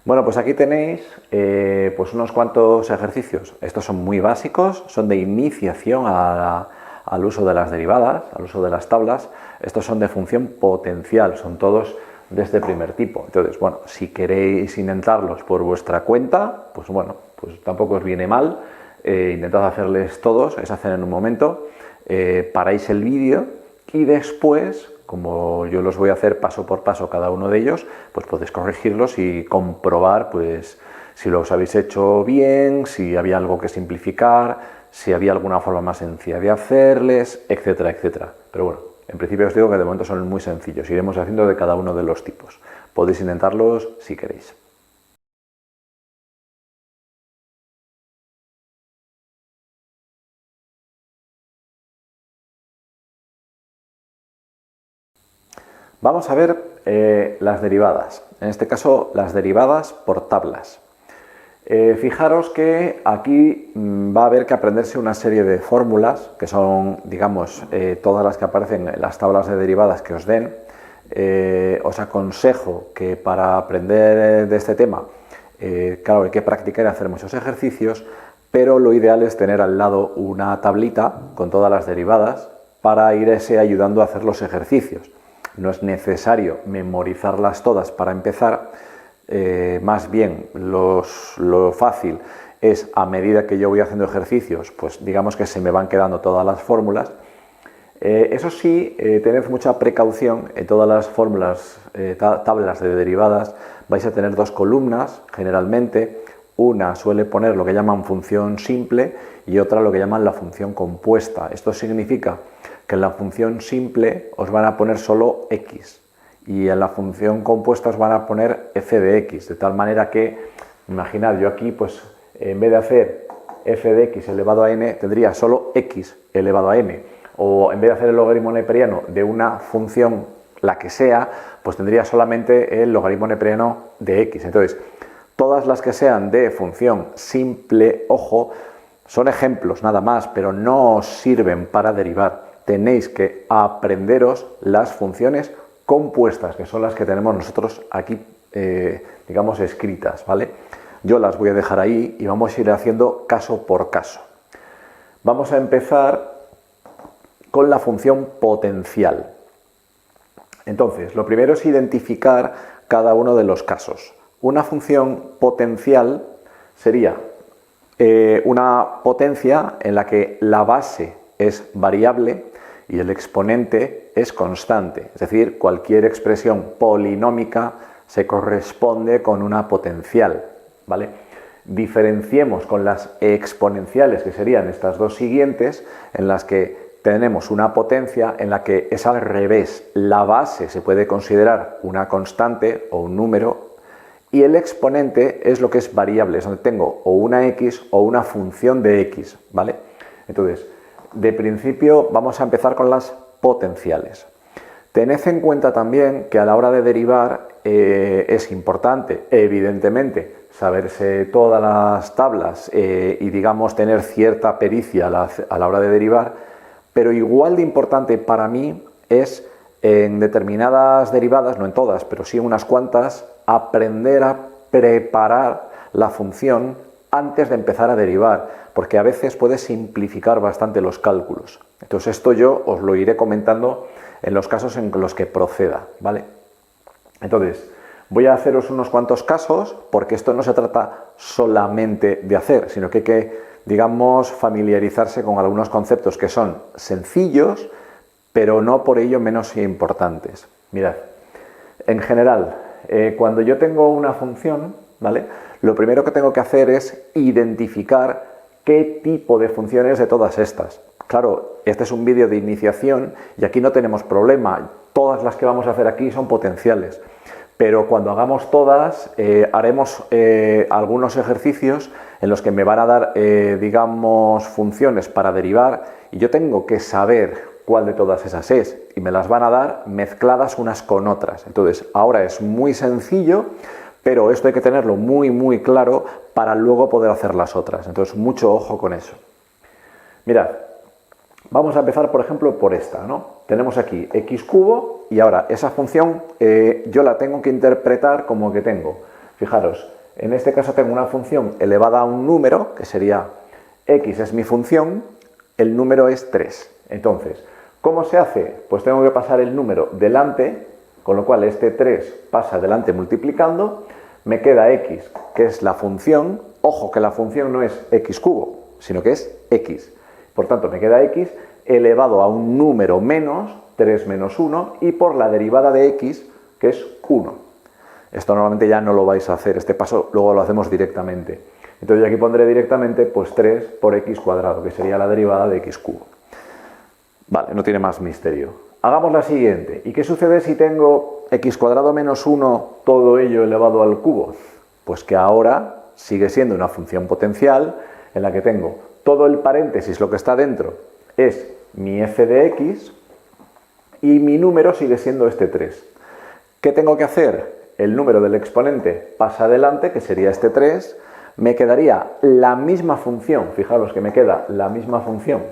Bueno, pues aquí tenéis pues unos cuantos ejercicios. Estos son muy básicos, son de iniciación al uso de las derivadas, al uso de las tablas. Estos son de función potencial, son todos de este primer tipo. Entonces, bueno, si queréis intentarlos por vuestra cuenta, pues bueno, pues tampoco os viene mal. Intentad hacerles todos, es hacer en un momento. Paráis el vídeo y después, como yo los voy a hacer paso por paso cada uno de ellos, pues podéis corregirlos y comprobar pues si los habéis hecho bien, si había algo que simplificar, si había alguna forma más sencilla de hacerles, etcétera, etcétera. Pero bueno, en principio os digo que de momento son muy sencillos, iremos haciendo de cada uno de los tipos. Podéis intentarlos si queréis. Vamos a ver las derivadas, en este caso las derivadas por tablas. Fijaros que aquí va a haber que aprenderse una serie de fórmulas, que son, digamos, todas las que aparecen en las tablas de derivadas que os den. Os aconsejo que para aprender de este tema, claro, hay que practicar y hacer muchos ejercicios, pero lo ideal es tener al lado una tablita con todas las derivadas para irse ayudando a hacer los ejercicios. No es necesario memorizarlas todas para empezar, más bien lo fácil es, a medida que yo voy haciendo ejercicios, pues digamos que se me van quedando todas las fórmulas. Eso sí, tened mucha precaución. En todas las fórmulas, tablas de derivadas, vais a tener dos columnas generalmente. Una suele poner lo que llaman función simple y otra lo que llaman la función compuesta. Esto significa que en la función simple os van a poner solo x y en la función compuesta os van a poner f de x, de tal manera que, imaginad, yo aquí pues en vez de hacer f de x elevado a n, tendría solo x elevado a n, o en vez de hacer el logaritmo neperiano de una función, la que sea, pues tendría solamente el logaritmo neperiano de x. Entonces, todas las que sean de función simple, ojo, son ejemplos nada más, pero no os sirven para derivar. Tenéis que aprenderos las funciones compuestas, que son las que tenemos nosotros aquí, digamos, escritas, ¿vale? Yo las voy a dejar ahí y vamos a ir haciendo caso por caso. Vamos a empezar con la función potencial. Entonces, lo primero es identificar cada uno de los casos. Una función potencial sería una potencia en la que la base es variable y el exponente es constante, es decir, cualquier expresión polinómica se corresponde con una potencial, ¿vale? Diferenciemos con las exponenciales, que serían estas dos siguientes, en las que tenemos una potencia en la que es al revés, la base se puede considerar una constante o un número y el exponente es lo que es variable, es donde tengo o una x o una función de x, ¿vale? Entonces, de principio vamos a empezar con las potenciales. Tened en cuenta también que a la hora de derivar es importante, evidentemente, saberse todas las tablas y, digamos, tener cierta pericia a la hora de derivar, pero igual de importante para mí es, en determinadas derivadas, no en todas, pero sí en unas cuantas, aprender a preparar la función antes de empezar a derivar, porque a veces puede simplificar bastante los cálculos. Entonces esto yo os lo iré comentando en los casos en los que proceda, ¿vale? Entonces, voy a haceros unos cuantos casos, porque esto no se trata solamente de hacer, sino que hay que, digamos, familiarizarse con algunos conceptos que son sencillos, pero no por ello menos importantes. Mirad, en general, cuando yo tengo una función, ¿vale?, lo primero que tengo que hacer es identificar qué tipo de funciones de todas estas. Claro, este es un vídeo de iniciación y aquí no tenemos problema. Todas las que vamos a hacer aquí son potenciales. Pero cuando hagamos todas, haremos algunos ejercicios en los que me van a dar, digamos, funciones para derivar y yo tengo que saber cuál de todas esas es y me las van a dar mezcladas unas con otras. Entonces, ahora es muy sencillo, pero esto hay que tenerlo muy, muy claro para luego poder hacer las otras. Entonces, mucho ojo con eso. Mirad, vamos a empezar, por ejemplo, por esta, ¿no? Tenemos aquí x cubo y ahora esa función yo la tengo que interpretar como que tengo, fijaros, En este caso tengo una función elevada a un número, que sería x es mi función, el número es 3. Entonces, ¿cómo se hace? Pues tengo que pasar el número delante, con lo cual este 3 pasa delante multiplicando, me queda x, que es la función. Ojo que la función no es x cubo, sino que es x. Por tanto, me queda x elevado a un número menos, 3 menos 1, y por la derivada de x, que es 1. Esto normalmente ya no lo vais a hacer, este paso luego lo hacemos directamente. Entonces yo aquí pondré directamente pues 3 por x cuadrado, que sería la derivada de x cubo. Vale, no tiene más misterio. Hagamos la siguiente. ¿Y qué sucede si tengo x cuadrado menos 1, todo ello elevado al cubo? Pues que ahora sigue siendo una función potencial en la que tengo todo el paréntesis, lo que está dentro, es mi f de x y mi número sigue siendo este 3. ¿Qué tengo que hacer? El número del exponente pasa adelante, que sería este 3, me quedaría la misma función, fijaros que me queda la misma función,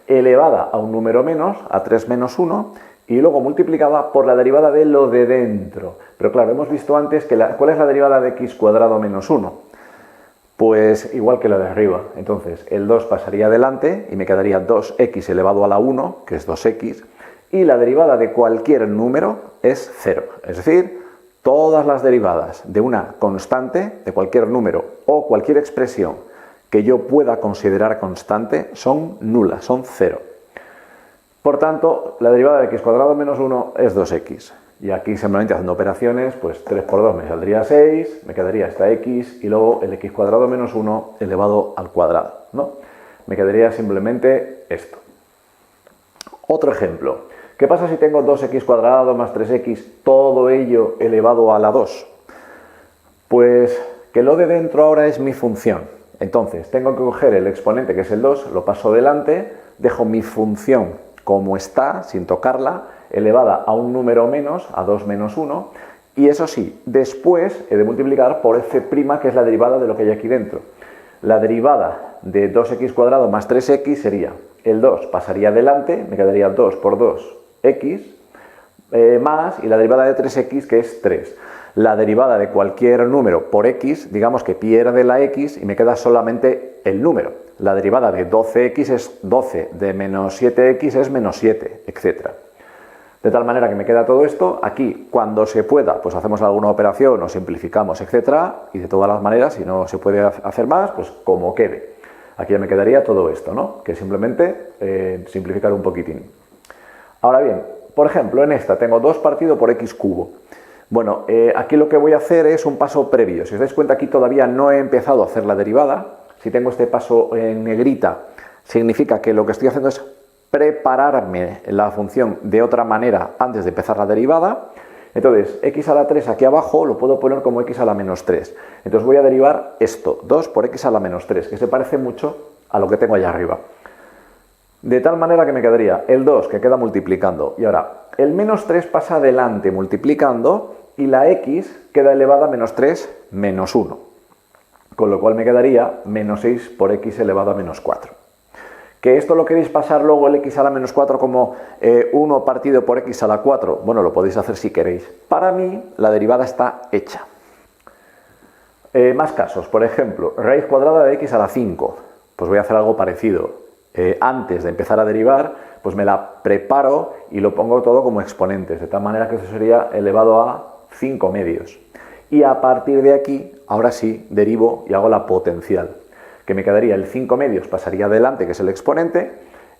elevada a un número menos, a 3 menos 1, y luego multiplicada por la derivada de lo de dentro. Pero claro, hemos visto antes que ¿cuál es la derivada de x cuadrado menos 1? Pues igual que la de arriba. Entonces, el 2 pasaría adelante y me quedaría 2x elevado a la 1, que es 2x, y la derivada de cualquier número es 0. Es decir, todas las derivadas de una constante, de cualquier número o cualquier expresión que yo pueda considerar constante son nulas, son 0. Por tanto, la derivada de x cuadrado menos 1 es 2x. Y aquí simplemente haciendo operaciones, pues 3 por 2 me saldría 6, me quedaría esta x y luego el x cuadrado menos 1 elevado al cuadrado, ¿no? Me quedaría simplemente esto. Otro ejemplo. ¿Qué pasa si tengo 2x cuadrado más 3x, todo ello elevado a la 2? Pues que lo de dentro ahora es mi función. Entonces, tengo que coger el exponente, que es el 2, lo paso delante, dejo mi función como está, sin tocarla, elevada a un número menos, a 2 menos 1, y eso sí, después he de multiplicar por f', que es la derivada de lo que hay aquí dentro. La derivada de 2x cuadrado más 3x sería, el 2 pasaría adelante, me quedaría 2 por 2, x, más, y la derivada de 3x, que es 3. La derivada de cualquier número por x, digamos que pierde la x y me queda solamente el número. La derivada de 12x es 12, de menos 7x es menos 7, etc. De tal manera que me queda todo esto. Aquí, cuando se pueda, pues hacemos alguna operación o simplificamos, etc. Y de todas las maneras, si no se puede hacer más, pues como quede. Aquí ya me quedaría todo esto, ¿no? Que simplemente simplificar un poquitín. Ahora bien, por ejemplo, en esta tengo 2 partido por x cubo. Bueno, aquí lo que voy a hacer es un paso previo. Si os dais cuenta, aquí todavía no he empezado a hacer la derivada. Si tengo este paso en negrita, significa que lo que estoy haciendo es prepararme la función de otra manera antes de empezar la derivada. Entonces, x a la 3 aquí abajo lo puedo poner como x a la menos 3. Entonces voy a derivar esto, 2 por x a la menos 3, que se parece mucho a lo que tengo allá arriba. De tal manera que me quedaría el 2, que queda multiplicando. Y ahora, el menos 3 pasa adelante multiplicando y la x queda elevada a menos 3 menos 1. Con lo cual me quedaría menos 6 por x elevado a menos 4. ¿Que esto lo queréis pasar luego el x a la menos 4 como 1 partido por x a la 4? Bueno, lo podéis hacer si queréis. Para mí, la derivada está hecha. Más casos. Por ejemplo, raíz cuadrada de x a la 5. Pues voy a hacer algo parecido. Antes de empezar a derivar, pues me la preparo y lo pongo todo como exponentes, de tal manera que eso sería elevado a 5 medios. Y a partir de aquí, ahora sí, derivo y hago la potencial, que me quedaría el 5 medios, pasaría adelante, que es el exponente,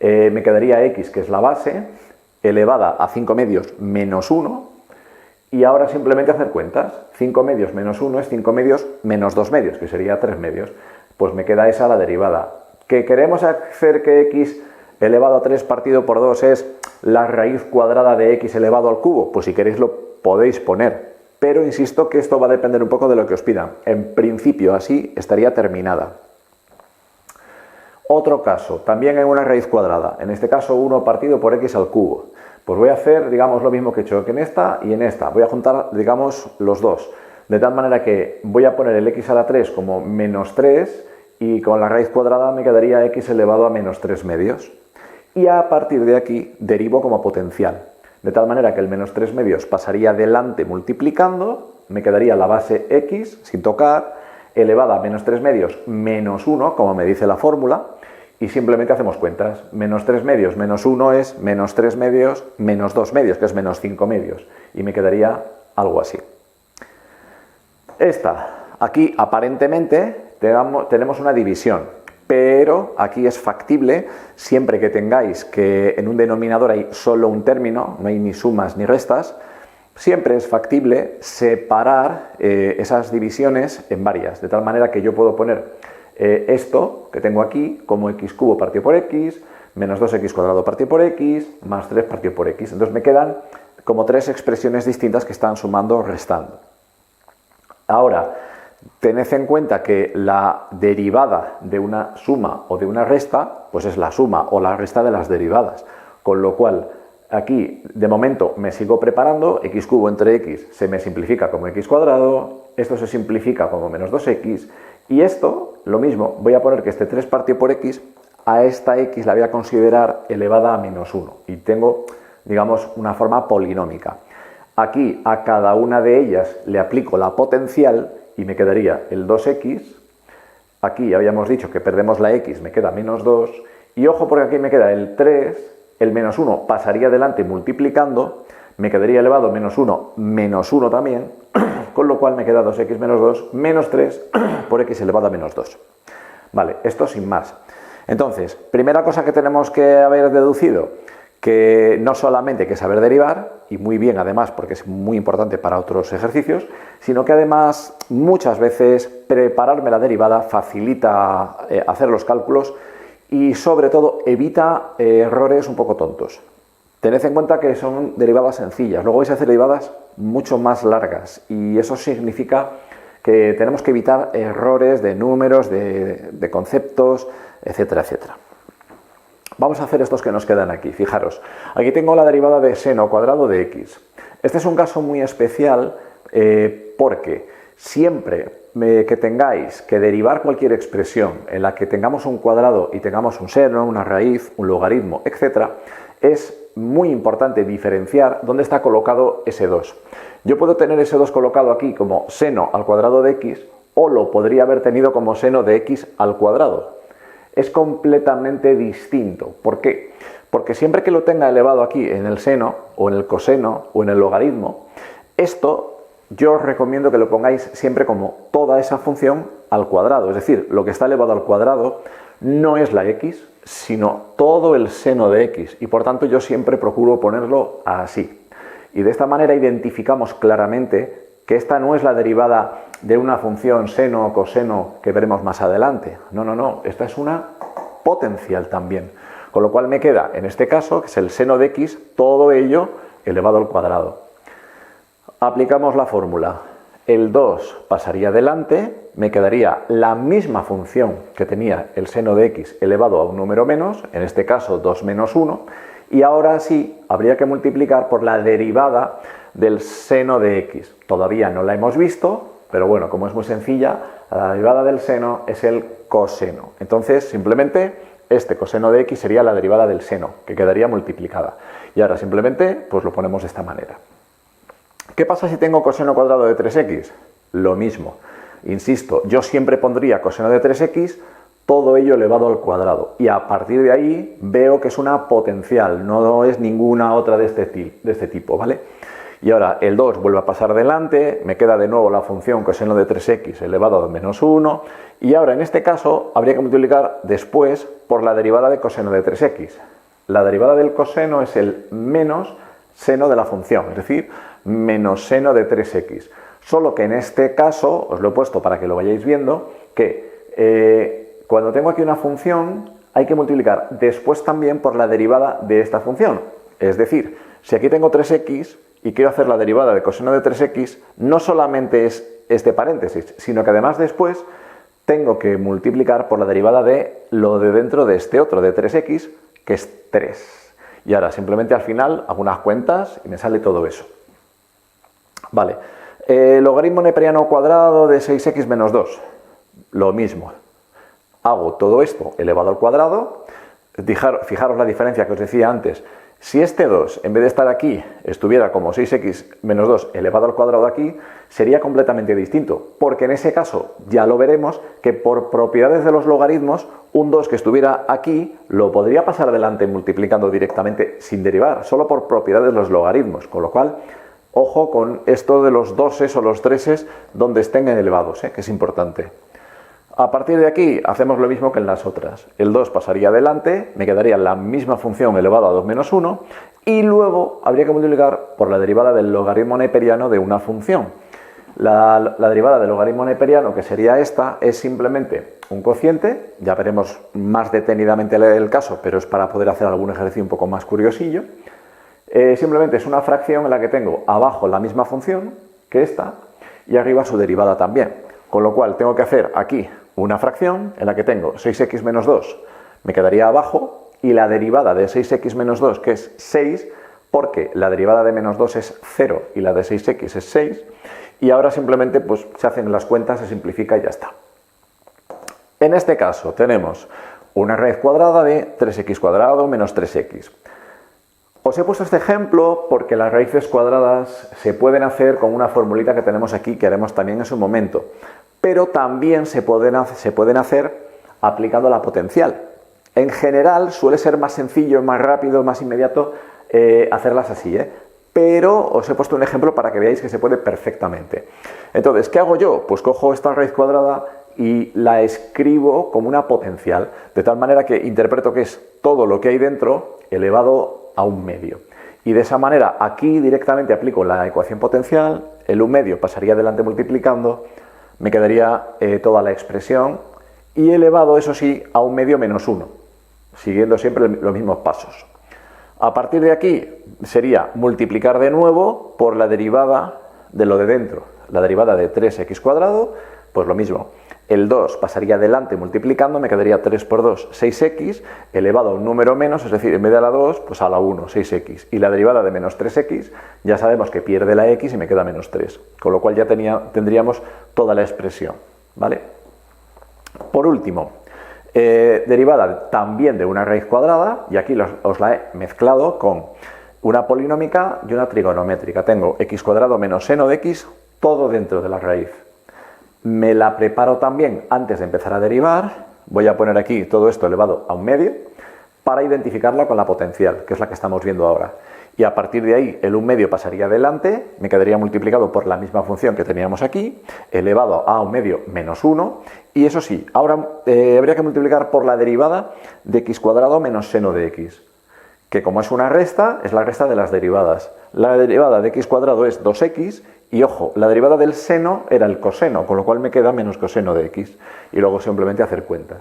me quedaría x, que es la base, elevada a 5 medios menos 1, y ahora simplemente hacer cuentas. 5 medios menos 1 es 5 medios menos 2 medios, que sería 3 medios. Pues me queda esa la derivada. ¿Que queremos hacer que x elevado a 3 partido por 2 es la raíz cuadrada de x elevado al cubo? Pues si queréis lo podéis poner. Pero insisto que esto va a depender un poco de lo que os pidan. En principio así estaría terminada. Otro caso, también en una raíz cuadrada. En este caso 1 partido por x al cubo. Pues voy a hacer, digamos, lo mismo que he hecho que en esta y en esta. Voy a juntar, digamos, los dos. De tal manera que voy a poner el x a la 3 como menos 3 y con la raíz cuadrada me quedaría x elevado a menos 3 medios. Y a partir de aquí derivo como potencial. De tal manera que el menos 3 medios pasaría adelante multiplicando, me quedaría la base x sin tocar, elevada a menos 3 medios menos 1, como me dice la fórmula, y simplemente hacemos cuentas. Menos 3 medios menos 1 es menos 3 medios menos 2 medios, que es menos 5 medios, y me quedaría algo así. Aquí aparentemente tenemos una división, pero aquí es factible, siempre que tengáis que en un denominador hay solo un término, no hay ni sumas ni restas, siempre es factible separar esas divisiones en varias, de tal manera que yo puedo poner esto que tengo aquí como x cubo partido por x, menos 2x cuadrado partido por x, más 3 partido por x. Entonces me quedan como tres expresiones distintas que están sumando o restando. Ahora, tened en cuenta que la derivada de una suma o de una resta, pues es la suma o la resta de las derivadas. Con lo cual, aquí de momento me sigo preparando, x cubo entre x se me simplifica como x cuadrado, esto se simplifica como menos 2x, y esto, lo mismo, voy a poner que este 3 partido por x, a esta x la voy a considerar elevada a menos 1, y tengo, digamos, una forma polinómica. Aquí a cada una de ellas le aplico la potencial y me quedaría el 2x. Aquí habíamos dicho que perdemos la x, me queda menos 2. Y ojo porque aquí me queda el 3, el menos 1 pasaría adelante multiplicando, me quedaría elevado menos 1 también, con lo cual me queda 2x menos 2 menos 3 por x elevado a menos 2. Vale, esto sin más. Entonces, primera cosa que tenemos que haber deducido, que no solamente hay que saber derivar, y muy bien además porque es muy importante para otros ejercicios, sino que además muchas veces prepararme la derivada facilita hacer los cálculos y sobre todo evita errores un poco tontos. Tened en cuenta que son derivadas sencillas, luego vais a hacer derivadas mucho más largas y eso significa que tenemos que evitar errores de números, de conceptos, etcétera, etcétera. Vamos a hacer estos que nos quedan aquí. Fijaros, aquí tengo la derivada de seno cuadrado de x. Este es un caso muy especial porque siempre que tengáis que derivar cualquier expresión en la que tengamos un cuadrado y tengamos un seno, una raíz, un logaritmo, etc., es muy importante diferenciar dónde está colocado ese 2. Yo puedo tener ese 2 colocado aquí como seno al cuadrado de x o lo podría haber tenido como seno de x al cuadrado. Es completamente distinto. ¿Por qué? Porque siempre que lo tenga elevado aquí en el seno, o en el coseno, o en el logaritmo, esto yo os recomiendo que lo pongáis siempre como toda esa función al cuadrado. Es decir, lo que está elevado al cuadrado no es la x, sino todo el seno de x. Y por tanto yo siempre procuro ponerlo así. Y de esta manera identificamos claramente que esta no es la derivada de una función seno o coseno que veremos más adelante. No, no, no. Esta es una potencial también. Con lo cual me queda, en este caso, que es el seno de x, todo ello elevado al cuadrado. Aplicamos la fórmula. El 2 pasaría adelante, me quedaría la misma función que tenía el seno de x elevado a un número menos, en este caso 2 menos 1, y ahora sí habría que multiplicar por la derivada del seno de x. Todavía no la hemos visto, pero bueno, como es muy sencilla, la derivada del seno es el coseno. Entonces, simplemente, este coseno de x sería la derivada del seno, que quedaría multiplicada. Y ahora simplemente, pues lo ponemos de esta manera. ¿Qué pasa si tengo coseno cuadrado de 3x? Lo mismo. Insisto, yo siempre pondría coseno de 3x, todo ello elevado al cuadrado. Y a partir de ahí veo que es una potencial, no es ninguna otra de este tipo, ¿vale? Y ahora el 2 vuelve a pasar delante, me queda de nuevo la función coseno de 3x elevado a menos 1, y ahora en este caso habría que multiplicar después por la derivada de coseno de 3x. La derivada del coseno es el menos seno de la función, es decir, menos seno de 3x. Solo que en este caso, os lo he puesto para que lo vayáis viendo, que cuando tengo aquí una función hay que multiplicar después también por la derivada de esta función. Es decir, si aquí tengo 3x, y quiero hacer la derivada de coseno de 3x, no solamente es este paréntesis, sino que además después tengo que multiplicar por la derivada de lo de dentro de este otro, de 3x, que es 3. Y ahora simplemente al final hago unas cuentas y me sale todo eso. Vale, logaritmo neperiano cuadrado de 6x menos 2. Lo mismo. Hago todo esto elevado al cuadrado. Fijaros la diferencia que os decía antes. Si este 2, en vez de estar aquí, estuviera como 6x menos 2 elevado al cuadrado aquí, sería completamente distinto, porque en ese caso ya lo veremos que por propiedades de los logaritmos, un 2 que estuviera aquí lo podría pasar adelante multiplicando directamente sin derivar, solo por propiedades de los logaritmos, con lo cual, ojo con esto de los 2's o los 3's donde estén elevados, que es importante. A partir de aquí hacemos lo mismo que en las otras. El 2 pasaría adelante, me quedaría la misma función elevado a 2 menos 1 y luego habría que multiplicar por la derivada del logaritmo neperiano de una función. La derivada del logaritmo neperiano, que sería esta, es simplemente un cociente, ya veremos más detenidamente el caso, pero es para poder hacer algún ejercicio un poco más curiosillo. Simplemente es una fracción en la que tengo abajo la misma función que esta y arriba su derivada también. Con lo cual tengo que hacer aquí una fracción en la que tengo 6x menos 2, me quedaría abajo, y la derivada de 6x menos 2, que es 6, porque la derivada de menos 2 es 0 y la de 6x es 6, y ahora simplemente pues, se hacen las cuentas, se simplifica y ya está. En este caso tenemos una raíz cuadrada de 3x cuadrado menos 3x. Os he puesto este ejemplo porque las raíces cuadradas se pueden hacer con una formulita que tenemos aquí, que haremos también en su momento, pero también se pueden hacer aplicando la potencial. En general suele ser más sencillo, más rápido, más inmediato hacerlas así, pero os he puesto un ejemplo para que veáis que se puede perfectamente. Entonces, ¿qué hago yo? Pues cojo esta raíz cuadrada y la escribo como una potencial, de tal manera que interpreto que es todo lo que hay dentro elevado a un medio. Y de esa manera aquí directamente aplico la ecuación potencial, el 1 medio pasaría adelante multiplicando, me quedaría toda la expresión y elevado, eso sí, a 1 medio menos 1, siguiendo siempre los mismos pasos. A partir de aquí sería multiplicar de nuevo por la derivada de lo de dentro, la derivada de 3x cuadrado, pues lo mismo. El 2 pasaría adelante multiplicando, me quedaría 3 por 2, 6x, elevado a un número menos, es decir, en vez de a la 2, pues a la 1, 6x. Y la derivada de menos 3x, ya sabemos que pierde la x y me queda menos 3. Con lo cual ya tendríamos toda la expresión, ¿vale? Por último, derivada también de una raíz cuadrada, y aquí os la he mezclado con una polinómica y una trigonométrica. Tengo x cuadrado menos seno de x, todo dentro de la raíz. Me la preparo también antes de empezar a derivar, voy a poner aquí todo esto elevado a 1 medio, para identificarla con la potencial, que es la que estamos viendo ahora. Y a partir de ahí el 1 medio pasaría adelante, me quedaría multiplicado por la misma función que teníamos aquí, elevado a 1 medio menos 1, y eso sí, ahora habría que multiplicar por la derivada de x cuadrado menos seno de x, que como es una resta, es la resta de las derivadas. La derivada de x cuadrado es 2x, y ojo, la derivada del seno era el coseno, con lo cual me queda menos coseno de x, y luego simplemente hacer cuentas.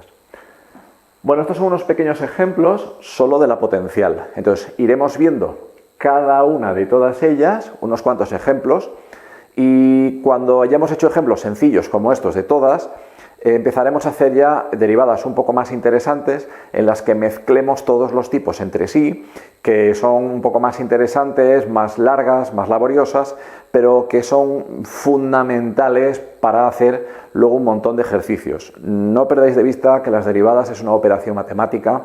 Bueno, estos son unos pequeños ejemplos solo de la potencial. Entonces iremos viendo cada una de todas ellas, unos cuantos ejemplos, y cuando hayamos hecho ejemplos sencillos como estos de todas, empezaremos a hacer ya derivadas un poco más interesantes en las que mezclemos todos los tipos entre sí, que son un poco más interesantes, más largas, más laboriosas, pero que son fundamentales para hacer luego un montón de ejercicios. No perdáis de vista que las derivadas es una operación matemática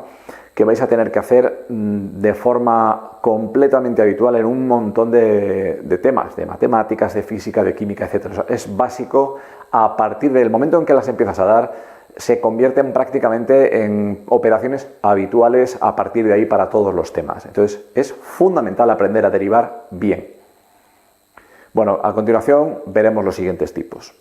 que vais a tener que hacer de forma completamente habitual en un montón de temas, de matemáticas, de física, de química, etc. O sea, es básico. A partir del momento en que las empiezas a dar, se convierten prácticamente en operaciones habituales a partir de ahí para todos los temas. Entonces es fundamental aprender a derivar bien. Bueno, a continuación veremos los siguientes tipos.